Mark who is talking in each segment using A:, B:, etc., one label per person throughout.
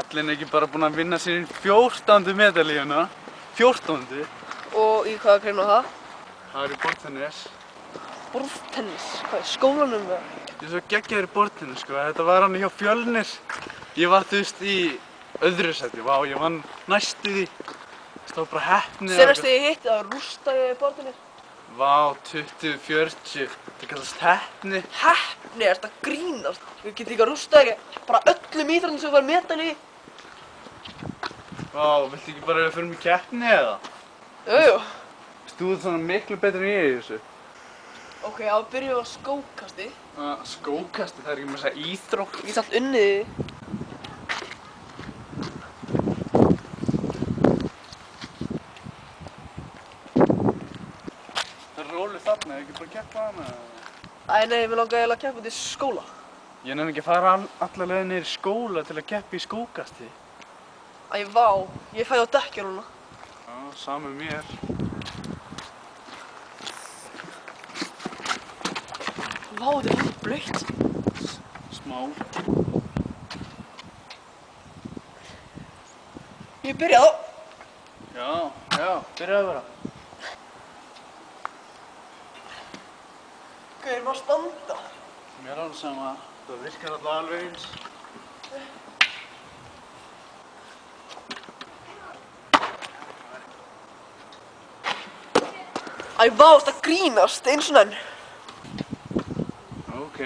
A: Kallinn ekki bara búinn að vinna sín 14. medalíuna. 14.
B: Og í hvaða grein var það?
A: Það er í borðtennis.
B: Borðtennis? Hvað, í skólanum eða?
A: Ég er svo geggjaður í borðtennis, sko. Þetta var hann hjá Fjölnir. Ég var, þú veist, í öðru sæti. Vá, ég vann næstu því. Það var bara heppni.
B: Seinast þegar ég hitti það, rústaði ég borðtennis.
A: Vá, 20-40. Það kallast heppni.
B: Heppni? Er þetta grínast? Við getum líka rústað ekki bara öllum íþróttum sem var medalíu í.
A: Vá, viltu ekki bara fyrir mig keppni eða?
B: Jú.
A: Þú ert svona miklu betur en ég í þessu.
B: Ok, þá byrjum við á skókasti.
A: Skókasti? Það er ekki með þess að íþrótt.
B: Ég get allt unnið því.
A: Það er rólu þarna, ég ekki bara keppa hana?
B: Æ, nei, mér langaði eiginlega að keppa út í skóla.
A: Ég nefn ekki að fara alla leið niður í skóla til að keppa í skókasti.
B: Æ, vá, ég fæði á dekkja núna.
A: Já, sami mér.
B: Vá, þetta er blautt.
A: Smá.
B: Ég byrja þá.
A: Já, byrjaðu bara.
B: Hvað er maður að standa?
A: Mér er alveg sama. Það virkar alltaf alveg eins.
B: Æ, vá, þetta grínast, eins og enn.
A: Ok.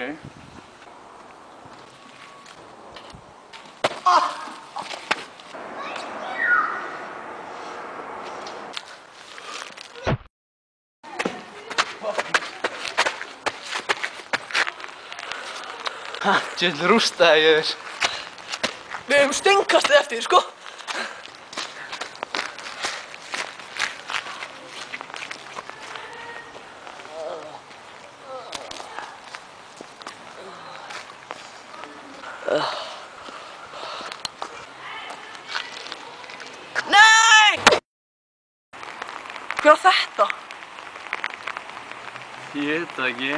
A: Djöfull rústaði ég þér.
B: Við hefum steinkastið eftir því, sko. Nei! Hver á þetta?
A: Ég veit það ekki.